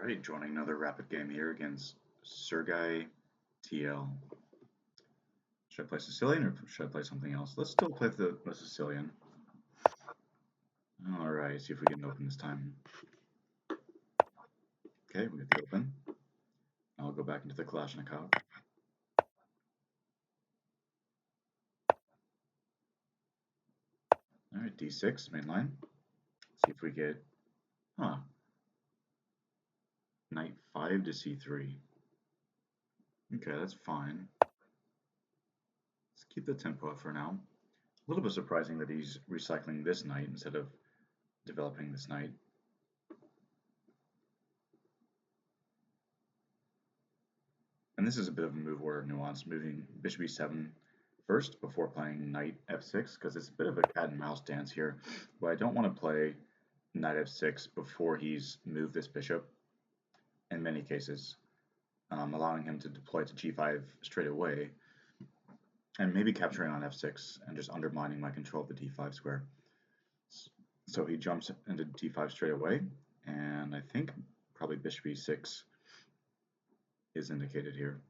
Alright, joining another rapid game here against Sergei TL. Should I play Sicilian or should I play something else? Let's still play the Sicilian. Alright, see if we can open this time. Okay, we get the open. I'll go back into the Kalashnikov. Alright, d6, main line. See if we get, knight 5 to c3. Okay, that's fine. Let's keep the tempo up for now. A little bit surprising that he's recycling this knight instead of developing this knight. And this is a bit of a move order nuance, moving bishop e7 first before playing knight f6, because it's a bit of a cat and mouse dance here. But I don't want to play knight f6 before he's moved this bishop, in many cases, allowing him to deploy to g5 straight away, and maybe capturing on f6 and just undermining my control of the d5 square. So he jumps into d5 straight away, and I think probably bishop e6 is indicated here.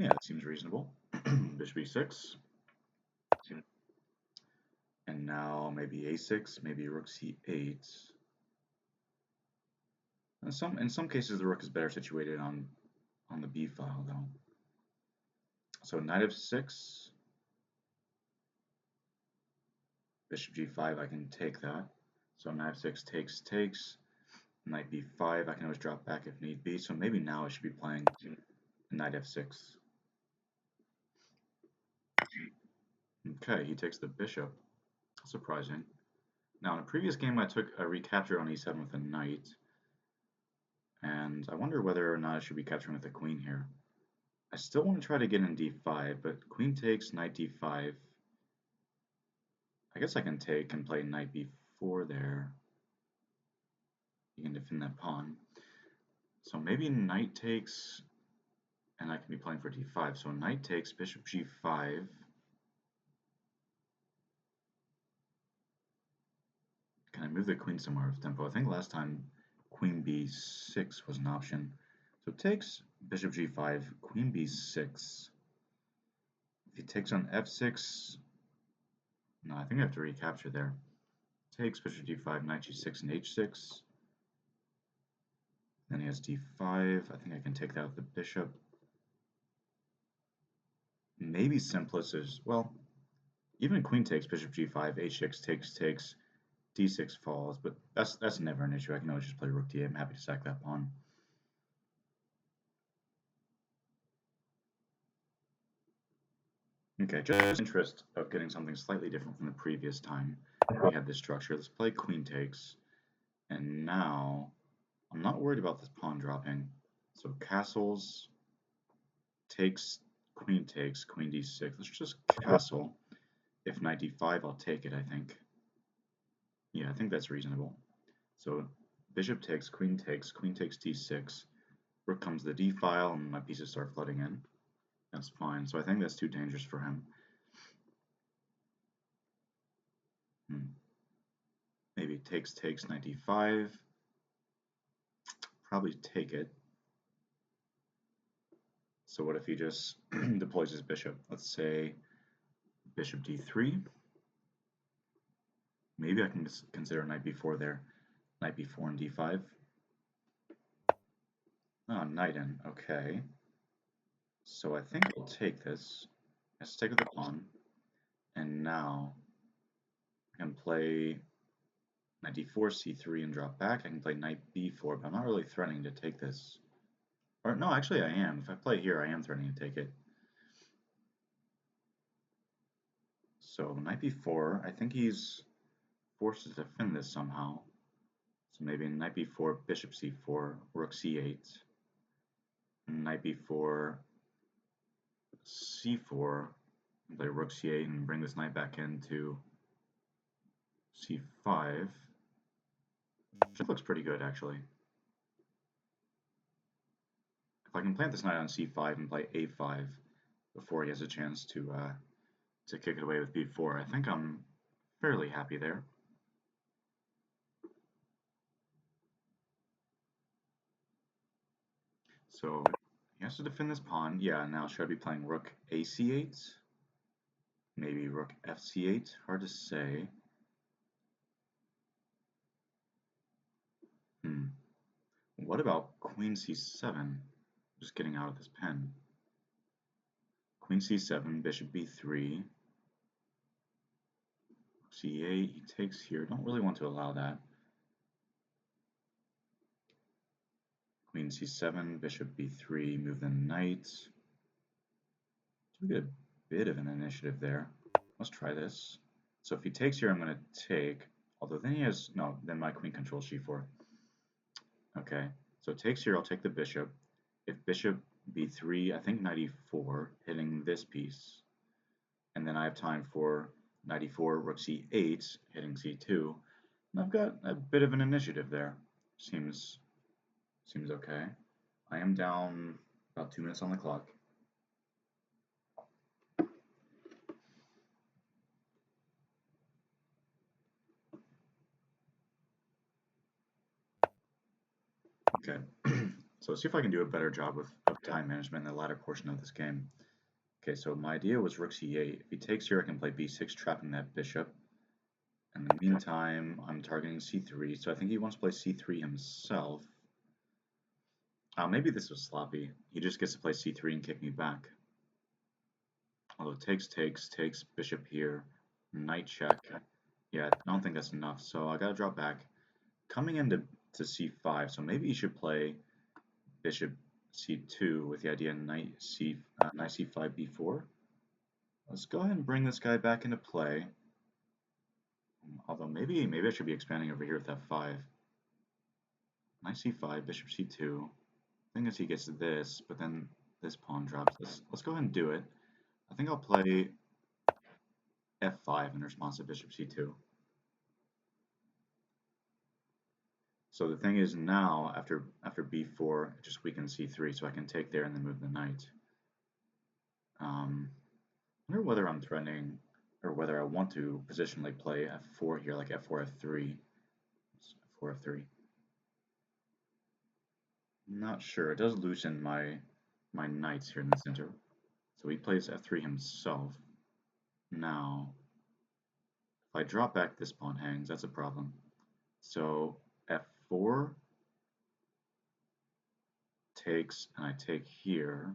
Yeah, that seems reasonable. Bishop e6. And now maybe a6, maybe rook c8. In some cases, the rook is better situated on the b file, though. So knight f6, bishop g5, I can take that. So knight f6 takes, knight b5, I can always drop back if need be. So maybe now I should be playing knight f6. Okay, he takes the bishop. Surprising. Now, in a previous game, I took a recapture on e7 with a knight. And I wonder whether or not I should be capturing with the queen here. I still want to try to get in d5, but queen takes, knight d5. I guess I can take and play knight b4 there. You can defend that pawn. So maybe knight takes, and I can be playing for d5. So knight takes, bishop g5. Can I move the queen somewhere with tempo? I think last time queen b6 was an option. So it takes bishop g5, queen b6. If he takes on f6, no, I think I have to recapture there. Takes bishop d5, knight g6, and h6. Then he has d5. I think I can take that with the bishop. Maybe simplest is, well, even queen takes, bishop g5, h6 takes, d6 falls, but that's never an issue. I can always just play rook d8. I'm happy to sack that pawn. Okay, just interest of getting something slightly different from the previous time we had this structure. Let's play queen takes, and now I'm not worried about this pawn dropping. So castles, takes, queen d6. Let's just castle. If knight d5, I'll take it, I think. Yeah, I think that's reasonable. So bishop takes d6. Rook comes to the d file, and my pieces start flooding in. That's fine. So I think that's too dangerous for him. Maybe takes, knight d5. Probably take it. So what if he just deploys his bishop? Let's say bishop d3. Maybe I can consider knight b4 there. Knight b4 and d5. Oh, knight in. Okay. So I think I'll take this. Let's take with the pawn. And now I can play knight d4, c3, and drop back. I can play knight b4, but I'm not really threatening to take this. Or no, actually I am. If I play here, I am threatening to take it. So knight b4, I think he's forced to defend this somehow. So maybe knight b4, bishop c4, rook c8, knight b4, c4, play rook c8 and bring this knight back into c5. Which looks pretty good, actually. If I can plant this knight on c5 and play a5 before he has a chance to kick it away with b4, I think I'm fairly happy there. So he has to defend this pawn. Yeah, now should I be playing rook ac8? Maybe rook fc8? Hard to say. Hmm. What about queen c7? Just getting out of this pen. Queen c7, bishop b3, c8, he takes here. Don't really want to allow that. Queen c7, bishop b3, move the knight. We get a bit of an initiative there. Let's try this. So if he takes here, I'm going to take. Although then he has no. Then my queen controls g4. Okay. So it takes here. I'll take the bishop. If bishop b3, I think knight e4, hitting this piece, and then I have time for knight e4, rook c8, hitting c2. And I've got a bit of an initiative there. Seems okay. I am down about 2 minutes on the clock. Okay. So let's see if I can do a better job of time management in the latter portion of this game. Okay, so my idea was rook c8. If he takes here, I can play b6, trapping that bishop. In the meantime, I'm targeting c3, so I think he wants to play c3 himself. Maybe this was sloppy. He just gets to play c3 and kick me back. Although takes, bishop here, knight check. Yeah, I don't think that's enough, so I gotta drop back. Coming into c5, so maybe he should play bishop c2 with the idea knight c5 b4. Let's go ahead and bring this guy back into play. Although maybe I should be expanding over here with f5. Knight c5, bishop c2. Thing is he gets this, but then this pawn drops this. Let's go ahead and do it. I think I'll play f5 in response to bishop c2. So the thing is now, after b4, it just weakens c3, so I can take there and then move the knight. I wonder whether I'm threatening, or whether I want to positionally play f4 here, like f4, f3. f4, f3. Not sure. It does loosen my knights here in the center. So he plays f3 himself. Now, if I drop back, this pawn hangs. That's a problem. So f4 takes, and I take here.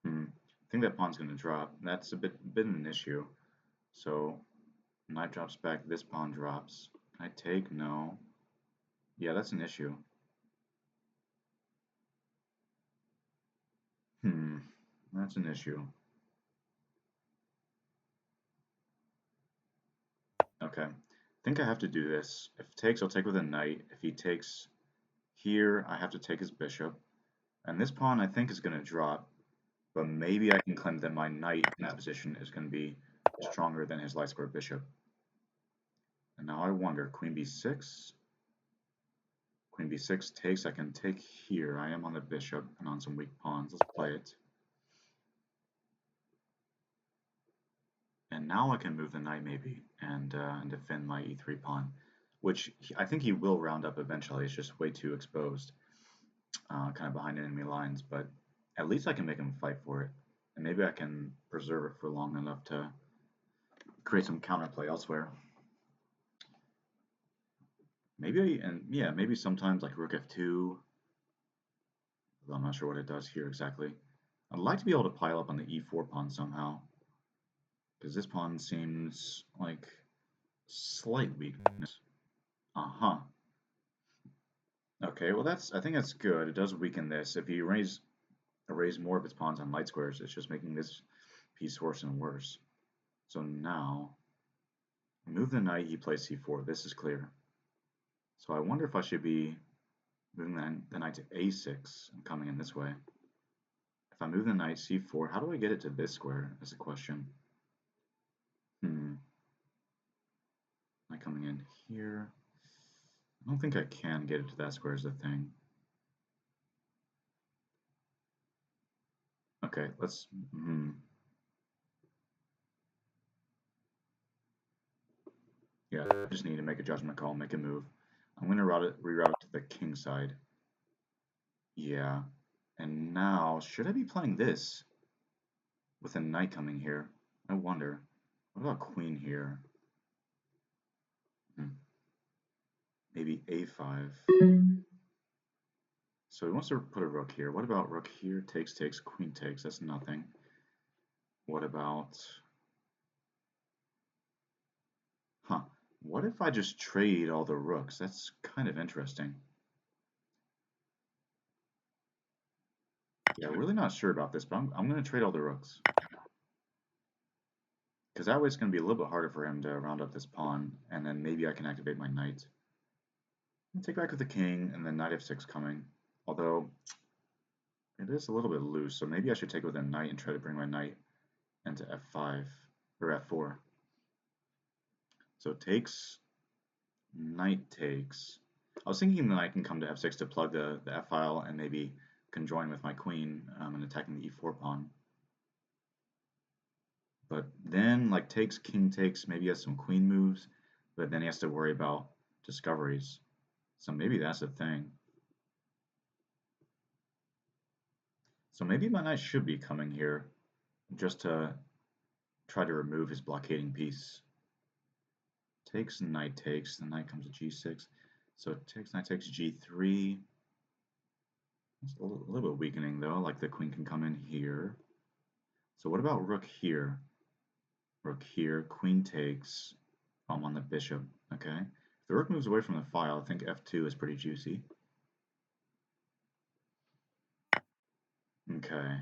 I think that pawn's going to drop. That's a bit an issue. So knight drops back. This pawn drops. Can I take? No. Yeah, that's an issue. That's an issue. Okay. I think I have to do this. If he takes, I'll take with a knight. If he takes here, I have to take his bishop. And this pawn, I think, is going to drop. But maybe I can claim that my knight in that position is going to be stronger than his light square bishop. And now I wonder, queen b6? Queen b6 takes, I can take here. I am on the bishop and on some weak pawns. Let's play it. And now I can move the knight maybe and defend my e3 pawn, which I think he will round up eventually. It's just way too exposed, kind of behind enemy lines. But at least I can make him fight for it, and maybe I can preserve it for long enough to create some counterplay elsewhere. Maybe, and yeah, maybe sometimes like rook f2. Although I'm not sure what it does here exactly. I'd like to be able to pile up on the e4 pawn somehow, because this pawn seems like slight weakness. Uh-huh. Okay, well I think that's good. It does weaken this. If you erase more of its pawns on light squares, it's just making this piece worse and worse. So now, move the knight, he plays c4. This is clear. So I wonder if I should be moving the knight to a6 and coming in this way. If I move the knight c4, how do I get it to this square is a question. Am I coming in here? I don't think I can get it to that square is the thing. Okay, let's, Yeah, I just need to make a judgment call, make a move. I'm going to reroute it to the king side. Yeah. And now, should I be playing this with a knight coming here? I wonder. What about queen here? Hmm. Maybe a5. So he wants to put a rook here. What about rook here? Takes, takes, queen takes. That's nothing. What about... Huh. What if I just trade all the rooks? That's kind of interesting. Yeah, really not sure about this, but I'm going to trade all the rooks. Because that way it's going to be a little bit harder for him to round up this pawn, and then maybe I can activate my knight. Take back with the king, and then knight f6 coming. Although, it is a little bit loose, so maybe I should take with a knight and try to bring my knight into f5, or f4. So takes, knight takes. I was thinking the knight can come to f6 to plug the f file and maybe conjoin with my queen and attacking the e4 pawn. But then, like, takes, king takes, maybe he has some queen moves, but then he has to worry about discoveries. So maybe that's the thing. So maybe my knight should be coming here just to try to remove his blockading piece. Takes, knight takes, the knight comes to g6. So takes, knight takes, g3. It's a little bit weakening though, like the queen can come in here. So what about rook here? Rook here, queen takes. I'm on the bishop, okay? If the rook moves away from the file, I think f2 is pretty juicy. Okay,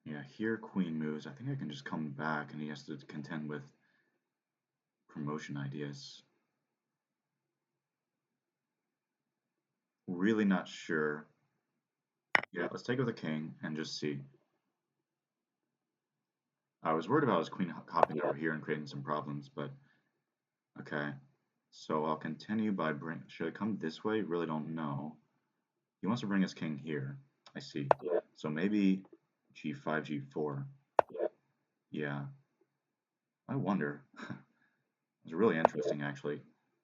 yeah, here queen moves. I think I can just come back and he has to contend with promotion ideas. Really not sure. Yeah, let's take with the king and just see. I was worried about his queen hopping over here and creating some problems, but okay. So I'll continue by should I come this way? Really don't know. He wants to bring his king here. I see. So maybe g5, g4. Yeah. I wonder. It's really interesting actually.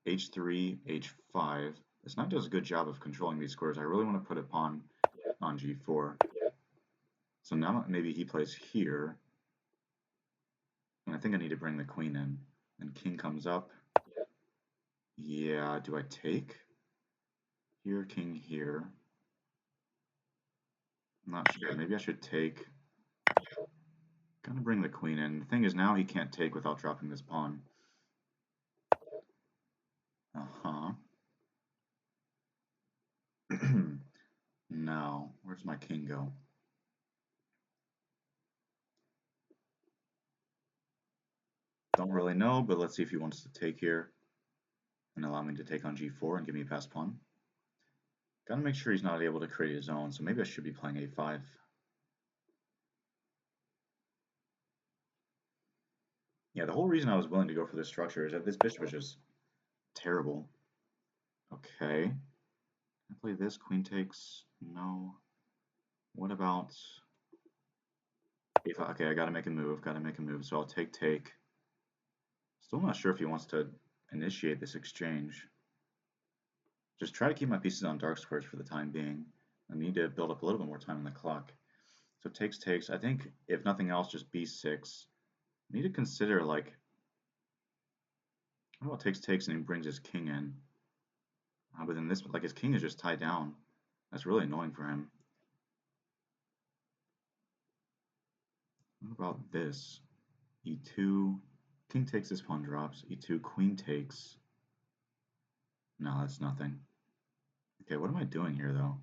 h3, h5. This knight does a good job of controlling these squares. I really want to put a pawn on g4. So now maybe he plays here. And I think I need to bring the queen in. And king comes up. Yeah, do I take? Here, king here. I'm not sure. Maybe I should take. Gonna bring the queen in. The thing is, now he can't take without dropping this pawn. Uh-huh. Now, where's my king go? Don't really know, but let's see if he wants to take here and allow me to take on g4 and give me a pass pawn. Gotta make sure he's not able to create his own, so maybe I should be playing a5. Yeah, the whole reason I was willing to go for this structure is that this bishop is just terrible. Okay. I play this, queen takes, no. What about a5? Okay, I gotta make a move, so I'll take. Still not sure if he wants to initiate this exchange. Just try to keep my pieces on dark squares for the time being. I need to build up a little bit more time on the clock. So takes. I think, if nothing else, just b6. I need to consider, like, what about takes and he brings his king in? But then this, like, his king is just tied down. That's really annoying for him. What about this? e2, king takes, this pawn drops. e2, queen takes. No, that's nothing. Okay, what am I doing here, though?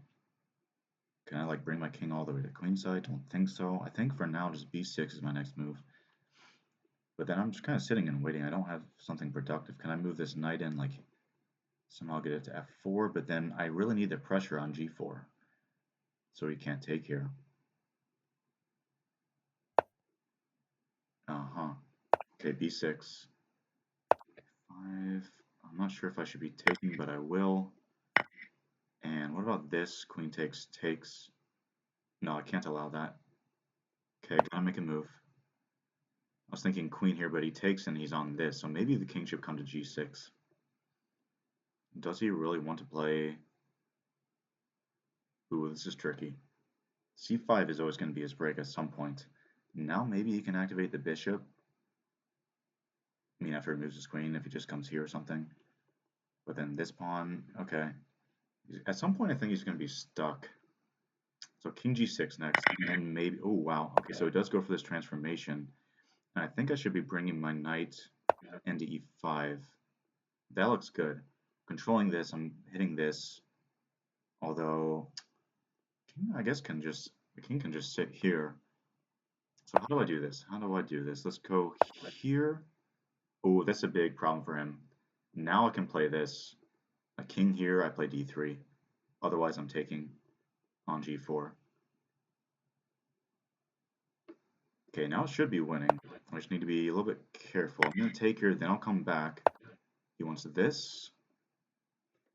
Can I, like, bring my king all the way to queenside? Don't think so. I think for now, just b6 is my next move. But then I'm just kind of sitting and waiting. I don't have something productive. Can I move this knight in, like, somehow get it to f4? But then I really need the pressure on g4. So he can't take here. Uh-huh. Okay, b6. 5. I'm not sure if I should be taking, but I will. And what about this? Queen takes, takes. No, I can't allow that. Okay, gotta make a move. I was thinking queen here, but he takes and he's on this, so maybe the king should come to g6. Does he really want to play? Ooh, this is tricky. c5 is always going to be his break at some point. Now maybe he can activate the bishop. I mean, after he moves his queen, if he just comes here or something. But then this pawn, okay. At some point, I think he's going to be stuck. So king g6 next, and maybe, oh wow. Okay, so it does go for this transformation. And I think I should be bringing my knight into e5. That looks good. Controlling this, I'm hitting this. Although, king, I guess the king can just sit here. So how do I do this? How do I do this? Let's go here. Oh, that's a big problem for him. Now I can play this. A king here, I play d3. Otherwise, I'm taking on g4. Okay, now it should be winning. I just need to be a little bit careful. I'm going to take here, then I'll come back. He wants this.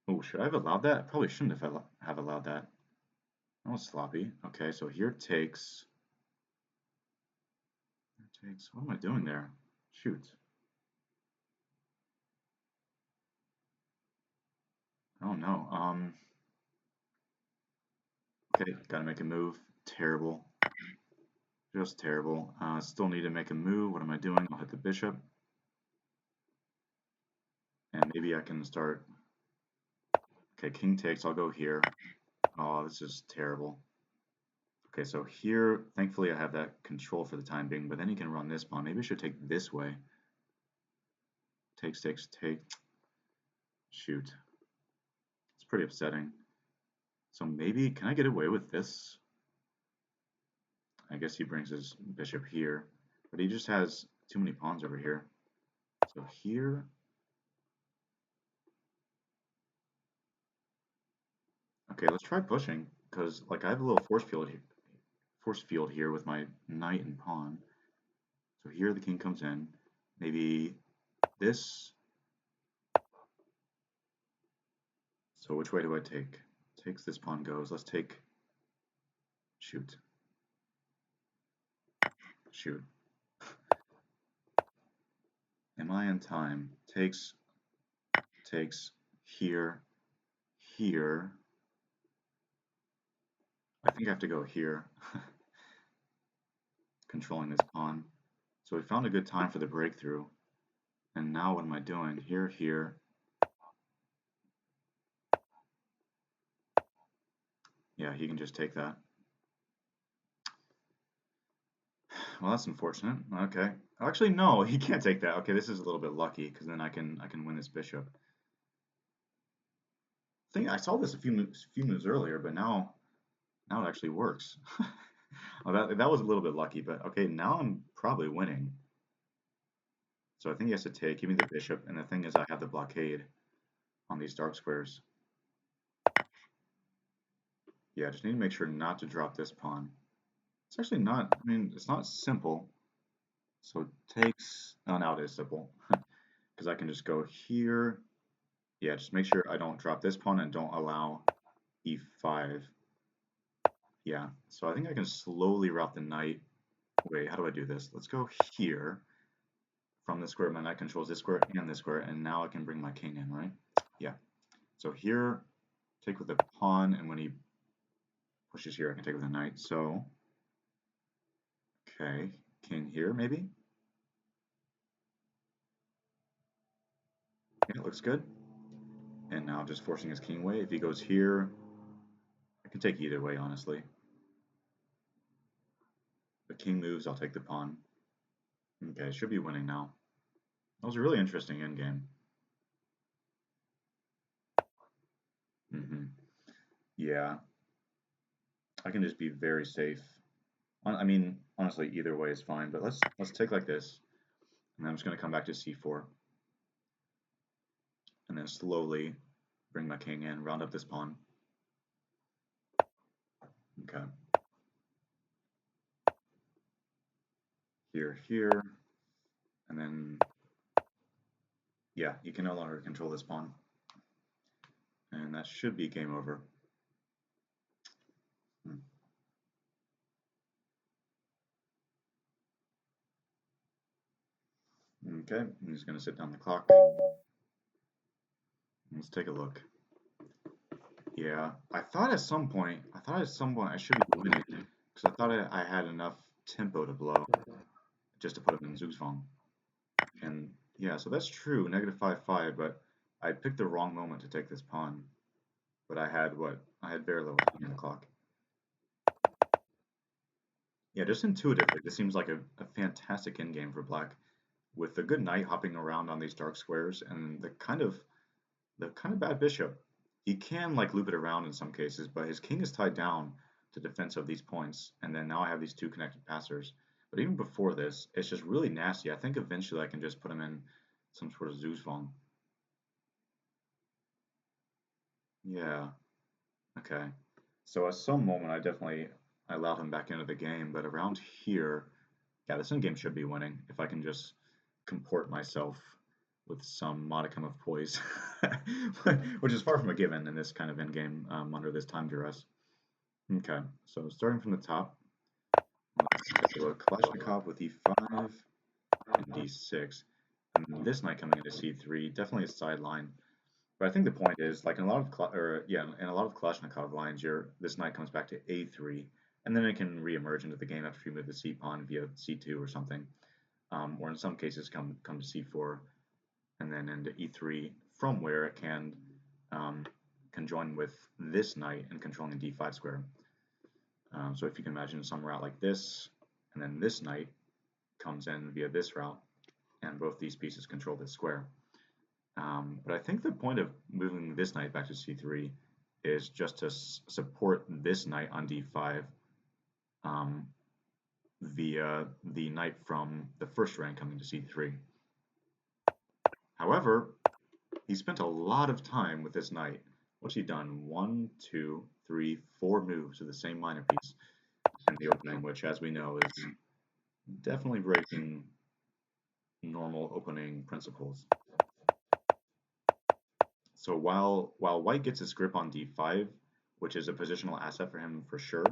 Oh, should I have allowed that? I probably shouldn't have allowed that. That was sloppy. Okay, so here takes. What am I doing there? Shoot. I don't know. Okay, gotta make a move. Terrible. Just terrible. Still need to make a move. What am I doing? I'll hit the bishop. And maybe I can start. Okay, king takes. I'll go here. Oh, this is terrible. Okay, so here, thankfully I have that control for the time being, but then he can run this pawn. Maybe I should take this way. Takes, takes, take. Shoot. It's pretty upsetting. So maybe, can I get away with this? I guess he brings his bishop here, but he just has too many pawns over here. So here, okay, let's try pushing, because like I have a little force field here with my knight and pawn. So here the king comes in. Maybe this. So which way do I take? Takes this pawn goes. Let's take. Shoot. Shoot. Am I in time? Takes here, here. I think I have to go here. Controlling this pawn. So we found a good time for the breakthrough. And now what am I doing? Here, here. Yeah, he can just take that. Well, that's unfortunate. Okay. Actually, no, he can't take that. Okay, this is a little bit lucky because then I can win this bishop. I saw this a few moves earlier, but now it actually works. Well, that was a little bit lucky, but okay, now I'm probably winning. So I think he has to take, give me the bishop, and the thing is I have the blockade on these dark squares. Yeah, I just need to make sure not to drop this pawn. It's actually not, I mean, it's not simple. So it takes, oh, now it is simple. Because I can just go here. Yeah, just make sure I don't drop this pawn and don't allow e5. Yeah, so I think I can slowly route the knight. Wait, how do I do this? Let's go here. From the square, my knight controls this square and this square, and now I can bring my king in, right? Yeah. So here, take with the pawn, and when he pushes here, I can take with the knight. So, okay, king here, maybe? Yeah, it looks good. And now just forcing his king away. If he goes here, I can take either way, honestly. The king moves, I'll take the pawn. Okay, should be winning now. That was a really interesting endgame. Yeah, I can just be very safe. I mean, honestly, either way is fine. But let's take like this, and I'm just gonna come back to c4, and then slowly bring my king in, round up this pawn. Okay. Here, here, and then yeah, you can no longer control this pawn, and that should be game over. Hmm. Okay, he's going to sit down the clock. Let's take a look. Yeah, I thought at some point I should be winning because I thought I had enough tempo to blow just to put him in Zugzwang. And yeah, so that's true, negative 5-5, but I picked the wrong moment to take this pawn. But I had what? I had very little time on the clock. Yeah, just intuitively, this seems like a fantastic endgame for black, with a good knight hopping around on these dark squares and the kind of bad bishop. He can like loop it around in some cases, but his king is tied down to defense of these points, and then now I have these two connected passers. But even before this, it's just really nasty. I think eventually I can just put him in some sort of Zugzwang. Yeah, okay. So at some moment I allowed him back into the game, but around here, yeah, this endgame should be winning if I can just comport myself with some modicum of poise, which is far from a given in this kind of endgame under this time duress. Okay, so starting from the top, let's take a look. Kalashnikov with e5 and d6. And this knight coming into c3, definitely a sideline. But I think the point is, like in a lot of in a lot of Kalashnikov lines, this knight comes back to a3, and then it can reemerge into the game after you move the c pawn via c2 or something, or in some cases come to c4 and then into e3, from where it can conjoin with this knight and controlling the d5 square. So if you can imagine some route like this, and then this knight comes in via this route, and both these pieces control this square. But I think the point of moving this knight back to c3 is just to support this knight on d5 um, via the knight from the first rank coming to c3. However, he spent a lot of time with this knight. What's he done? 1, 2, 3, 4 moves to the same minor piece in the opening, which, as we know, is definitely breaking normal opening principles. So while white gets his grip on d5, which is a positional asset for him for sure,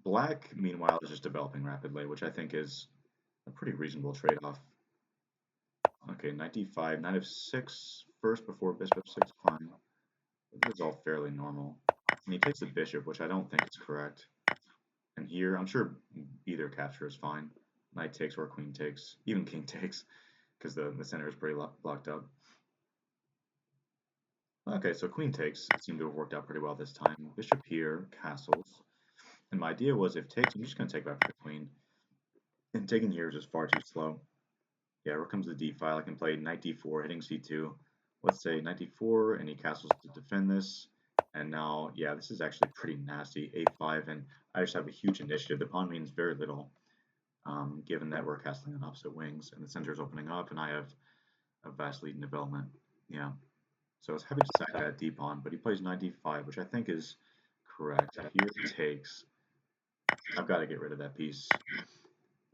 black, meanwhile, is just developing rapidly, which I think is a pretty reasonable trade-off. Okay, knight d5, knight f6 first before bishop f6, fine. This is all fairly normal. And he takes the bishop, which I don't think is correct. And here, I'm sure either capture is fine. Knight takes or queen takes, even king takes, because the center is pretty blocked up. Okay, so queen takes seemed to have worked out pretty well this time. Bishop here, castles. And my idea was if takes, I'm just going to take back the queen. And taking here is just far too slow. Yeah, here comes the d file. I can play knight d4, hitting c2. Let's say knight d4, and he castles to defend this. And now, yeah, this is actually pretty nasty. a5, and I just have a huge initiative. The pawn means very little, given that we're castling on opposite wings, and the center is opening up, and I have a vast lead in development. Yeah. So I was happy to sack that d pawn, but he plays knight d5, which I think is correct. Here takes. I've got to get rid of that piece.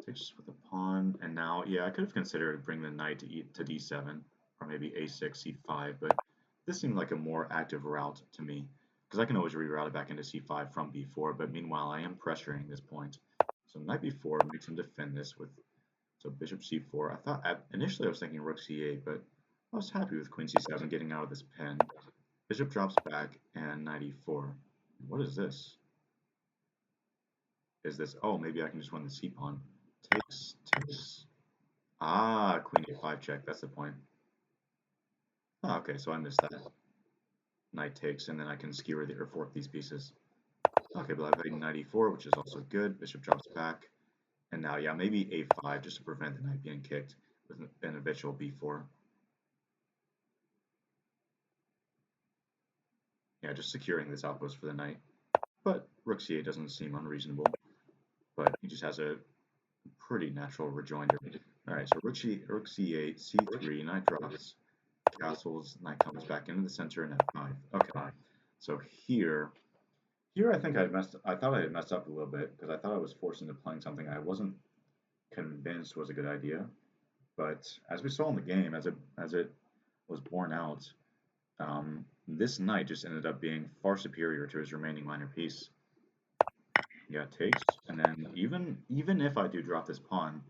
Takes with the pawn, and now, yeah, I could have considered bringing the knight to d7, or maybe a6, c5, but this seemed like a more active route to me, because I can always reroute it back into c5 from b4, but meanwhile, I am pressuring this point. So knight b4 makes him defend this with, so bishop c4. I thought, initially I was thinking rook c8, but I was happy with queen c7 getting out of this pen. Bishop drops back, and knight e4. What is this? Oh, maybe I can just win the c pawn. Takes. Ah, queen a5 check, that's the point. Oh, okay, so I missed that. Knight takes, and then I can skewer or fork these pieces. Okay, but I've played knight e4, which is also good. Bishop drops back. And now, yeah, maybe a5 just to prevent the knight being kicked with an habitual b4. Yeah, just securing this outpost for the knight. But rook c8 doesn't seem unreasonable. But he just has a pretty natural rejoinder. Alright, so rook c8, c3, knight drops, castles, knight comes back into the center, and f5. Okay, so here I think I thought I had messed up a little bit because I thought I was forced into playing something I wasn't convinced was a good idea. But as we saw in the game, as it was borne out, this knight just ended up being far superior to his remaining minor piece. Yeah, takes, and then even if I do drop this pawn,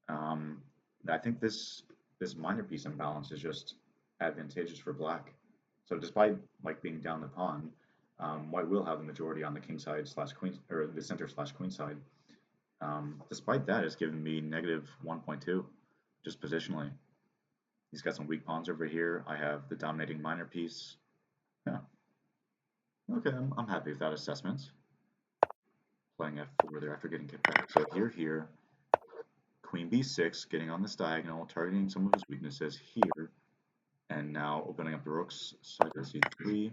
I think this this minor piece imbalance is just advantageous for black. So despite like being down the pawn, white will have the majority on the king side slash queen or the center slash queen side. Despite that, it's given me negative 1.2 just positionally. He's got some weak pawns over here. I have the dominating minor piece. Yeah, okay, I'm happy with that assessment. Playing f4 there after getting kicked back. So here, queen b6, getting on this diagonal, targeting some of his weaknesses here, and now opening up the rooks. Side c3,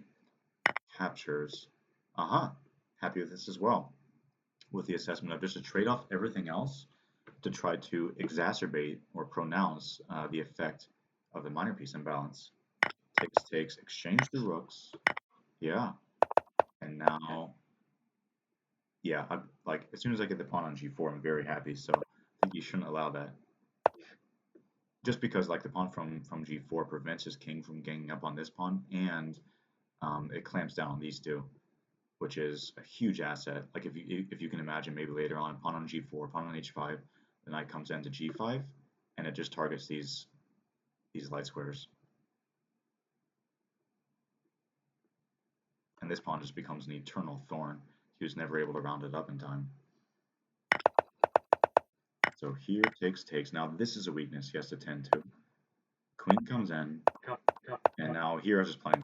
captures. Aha, happy with this as well. With the assessment of just to trade off everything else to try to exacerbate or pronounce the effect of the minor piece imbalance. Takes, exchange the rooks. Yeah, and now, yeah, like as soon as I get the pawn on g4, I'm very happy. So I think you shouldn't allow that. Just because like the pawn from g4 prevents his king from ganging up on this pawn, and it clamps down on these two, which is a huge asset. Like if you can imagine maybe later on, pawn on g4, pawn on h5, the knight comes into g5, and it just targets these light squares, and this pawn just becomes an eternal thorn. He was never able to round it up in time. So here takes. Now this is a weakness he has to tend to. Queen comes in, and now here I was just playing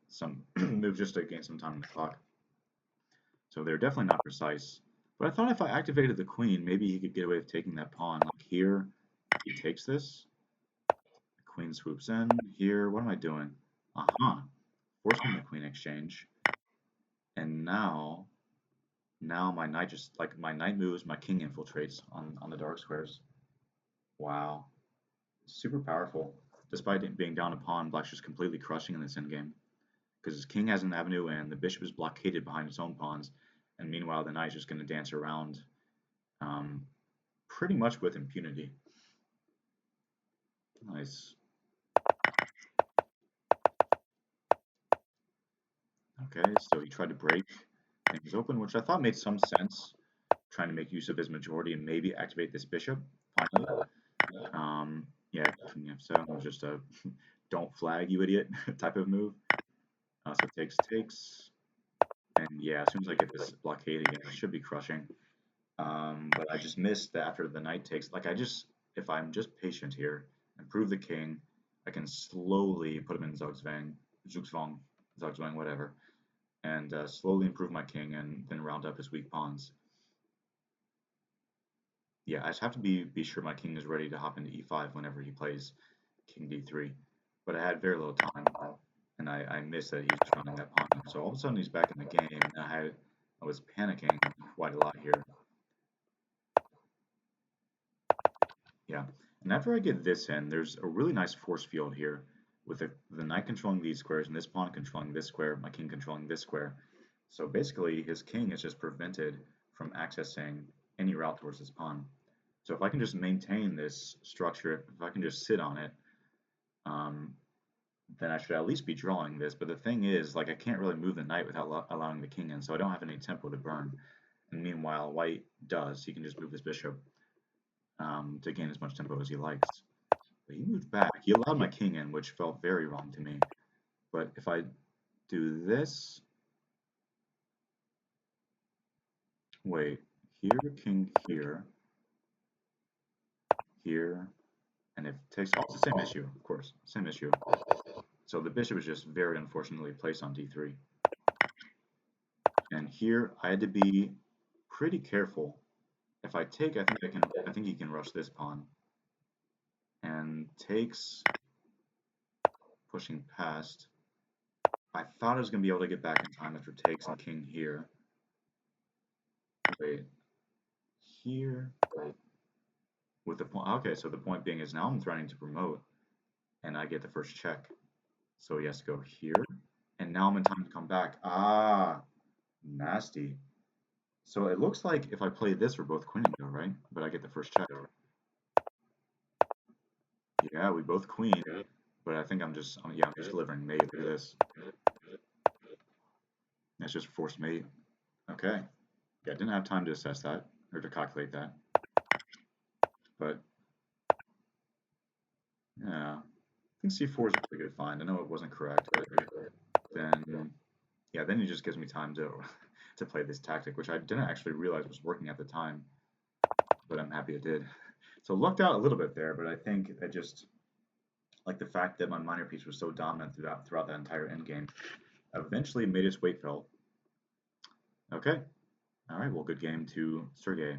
some moves just to gain some time on the clock. So they're definitely not precise. But I thought if I activated the queen, maybe he could get away with taking that pawn. Like here, he takes this. The queen swoops in. Here, what am I doing? Uh-huh. Forcing the queen exchange. And now my knight just, like, my knight moves, my king infiltrates on the dark squares. Wow. Super powerful. Despite it being down a pawn, black's just completely crushing in this endgame. Because his king has an avenue in, the bishop is blockaded behind its own pawns, and meanwhile the knight's just going to dance around um, pretty much with impunity. Nice. Okay, so he tried to break things open, which I thought made some sense, trying to make use of his majority and maybe activate this bishop, finally. Yeah, king f7 was just a don't flag, you idiot, type of move. So takes, and yeah, as soon as I get this blockade again, I should be crushing. But I just missed that after the knight takes, like if I'm just patient here, improve the king, I can slowly put him in Zugzwang, whatever, and slowly improve my king and then round up his weak pawns. Yeah, I just have to be sure my king is ready to hop into e5 whenever he plays king d3. But I had very little time, and I missed that he was running that pawn up. So all of a sudden he's back in the game, and I was panicking quite a lot here. Yeah, and after I get this in, there's a really nice force field here with the knight controlling these squares and this pawn controlling this square, my king controlling this square. So basically, his king is just prevented from accessing any route towards his pawn. So if I can just maintain this structure, if I can just sit on it, um, then I should at least be drawing this. But the thing is, like, I can't really move the knight without allowing the king in, so I don't have any tempo to burn. And meanwhile, white does. He can just move his bishop to gain as much tempo as he likes. But he moved back. He allowed my king in, which felt very wrong to me. But if I do this, wait, here, king here, here, and if it takes, oh, it's the same issue, of course, same issue. So the bishop is just very unfortunately placed on d3. And here I had to be pretty careful. If I take, I think he can rush this pawn. And takes, pushing past. I thought I was going to be able to get back in time after takes and king here. Wait, here, with the point. Okay, so the point being is now I'm threatening to promote, and I get the first check. So he has to go here, and now I'm in time to come back. Ah, nasty. So it looks like if I play this, we're both queening though, right? But I get the first check. Yeah, we both queen, but I think I'm just delivering mate. Look at this. That's just forced mate. Okay. Yeah, I didn't have time to assess that or to calculate that. But Yeah, I think c4 is a pretty good find. I know it wasn't correct, but then yeah, then it just gives me time to to play this tactic, which I didn't actually realize was working at the time, but I'm happy it did. So lucked out a little bit there, but I think I just like the fact that my minor piece was so dominant throughout that entire endgame eventually made its weight felt. Okay, all right, well, good game to Sergey.